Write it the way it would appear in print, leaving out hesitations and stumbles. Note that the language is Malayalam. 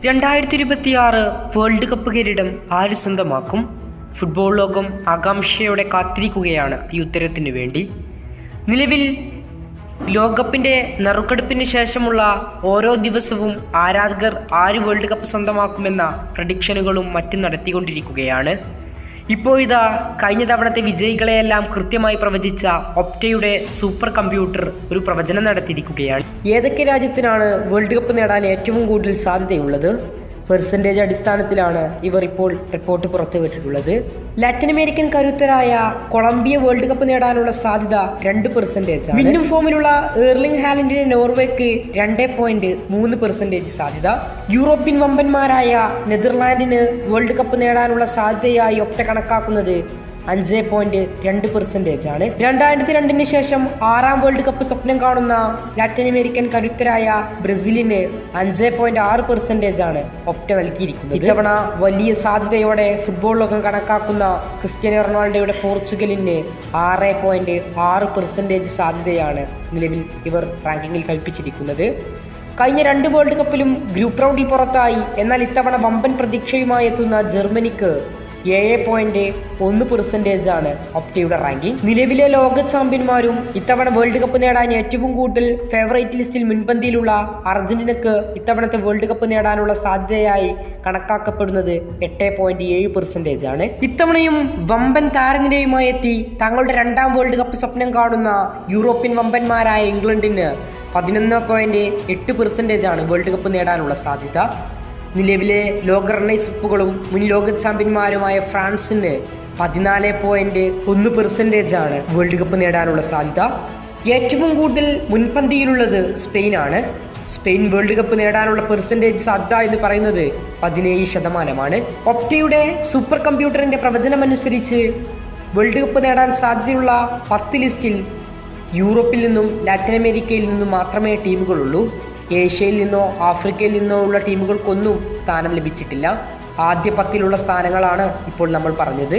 2026 വേൾഡ് കപ്പ് കിരീടം ആര് സ്വന്തമാക്കും? ഫുട്ബോൾ ലോകം ആകാംക്ഷയോടെ കാത്തിരിക്കുകയാണ് ഈ ഉത്തരത്തിനു വേണ്ടി. നിലവിൽ ലോകകപ്പിൻ്റെ നറുക്കെടുപ്പിന് ശേഷമുള്ള ഓരോ ദിവസവും ആരാധകർ ആര് വേൾഡ് കപ്പ് സ്വന്തമാക്കുമെന്ന പ്രഡിക്ഷനുകളും മറ്റും നടത്തിക്കൊണ്ടിരിക്കുകയാണ്. ഇപ്പോഴിതാ കഴിഞ്ഞ തവണത്തെ വിജയികളെയെല്ലാം കൃത്യമായി പ്രവചിച്ച ഒപ്റ്റയുടെ സൂപ്പർ കമ്പ്യൂട്ടർ ഒരു പ്രവചനം നടത്തിയിരിക്കുകയാണ്. ഏതൊക്കെ രാജ്യത്തിനാണ് വേൾഡ് കപ്പ് നേടാൻ ഏറ്റവും കൂടുതൽ സാധ്യതയുള്ളത്? പെർസെൻറ്റേജ് അടിസ്ഥാനത്തിലാണ് ഇവർ ഇപ്പോൾ റിപ്പോർട്ട് പുറത്തുവിട്ടിട്ടുള്ളത്. ലാറ്റിൻ അമേരിക്കൻ കരുത്തരായ കൊളംബിയ വേൾഡ് കപ്പ് നേടാനുള്ള സാധ്യത 2%. മിന്നും ഫോമിലുള്ള എർലിംഗ് ഹാലൻഡിന്റെ നോർവേക്ക് 2.3% സാധ്യത. യൂറോപ്യൻ വമ്പന്മാരായ നെതർലാൻഡിന് വേൾഡ് കപ്പ് നേടാനുള്ള സാധ്യതയായി ഒപ്റ്റ കണക്കാക്കുന്നത് 5.2% ആണ്. 2002 ശേഷം 6ാം വേൾഡ് കപ്പ് സ്വപ്നം കാണുന്ന ലാറ്റിൻ അമേരിക്കൻ കരുത്തരായ ബ്രസീലിന് 5.6% ആണ് ഒപ്റ്റ നൽകിയിരിക്കുന്നത്. ഇത്തവണ വലിയ സാധ്യതയോടെ ഫുട്ബോൾ ലോകം കണക്കാക്കുന്ന ക്രിസ്ത്യാനോ റൊണാൾഡോയുടെ പോർച്ചുഗലിന് 6.6% സാധ്യതയാണ് നിലവിൽ ഇവർ റാങ്കിങ്ങിൽ കൽപ്പിച്ചിരിക്കുന്നത്. കഴിഞ്ഞ 2 വേൾഡ് കപ്പിലും ഗ്രൂപ്പ് റൗണ്ടിൽ പുറത്തായി. എന്നാൽ ഇത്തവണ വമ്പൻ പ്രതീക്ഷയുമായി എത്തുന്ന ജർമ്മനിക്ക് 7.1% ആണ് ഒപ്റ്റയുടെ റാങ്കിങ്. നിലവിലെ ലോക ചാമ്പ്യന്മാരും ഇത്തവണ വേൾഡ് കപ്പ് നേടാൻ ഏറ്റവും കൂടുതൽ ഫേവറേറ്റ് ലിസ്റ്റിൽ മുൻപന്തിയിലുള്ള അർജന്റീനക്ക് ഇത്തവണത്തെ വേൾഡ് കപ്പ് നേടാനുള്ള സാധ്യതയായി കണക്കാക്കപ്പെടുന്നത് 8.7% ആണ്. ഇത്തവണയും വമ്പൻ താരനിരയുമായി എത്തി തങ്ങളുടെ 2ാം വേൾഡ് കപ്പ് സ്വപ്നം കാണുന്ന യൂറോപ്യൻ വമ്പന്മാരായ ഇംഗ്ലണ്ടിന് 11.8% ആണ് വേൾഡ് കപ്പ് നേടാനുള്ള സാധ്യത. നിലവിലെ ലോക റണ്ണേഴ്സപ്പുകളും മുൻ ലോക ചാമ്പ്യന്മാരുമായ ഫ്രാൻസിന് 14.1% ആണ് വേൾഡ് കപ്പ് നേടാനുള്ള സാധ്യത. ഏറ്റവും കൂടുതൽ മുൻപന്തിയിലുള്ളത് സ്പെയിനാണ്. സ്പെയിൻ വേൾഡ് കപ്പ് നേടാനുള്ള പെർസെൻറ്റേജ് സാധ്യത എന്ന് പറയുന്നത് 17%. ഒപ്റ്റയുടെ സൂപ്പർ കമ്പ്യൂട്ടറിൻ്റെ പ്രവചനമനുസരിച്ച് വേൾഡ് കപ്പ് നേടാൻ സാധ്യതയുള്ള 10 ലിസ്റ്റിൽ യൂറോപ്പിൽ നിന്നും ലാറ്റിൻ അമേരിക്കയിൽ നിന്നും മാത്രമേ ടീമുകളുള്ളൂ. ഏഷ്യയിൽ നിന്നോ ആഫ്രിക്കയിൽ നിന്നോ ഉള്ള ടീമുകൾക്കൊന്നും സ്ഥാനം ലഭിച്ചിട്ടില്ല. ആദ്യ 10ലുള്ള സ്ഥാനങ്ങളാണ് ഇപ്പോൾ നമ്മൾ പറഞ്ഞത്.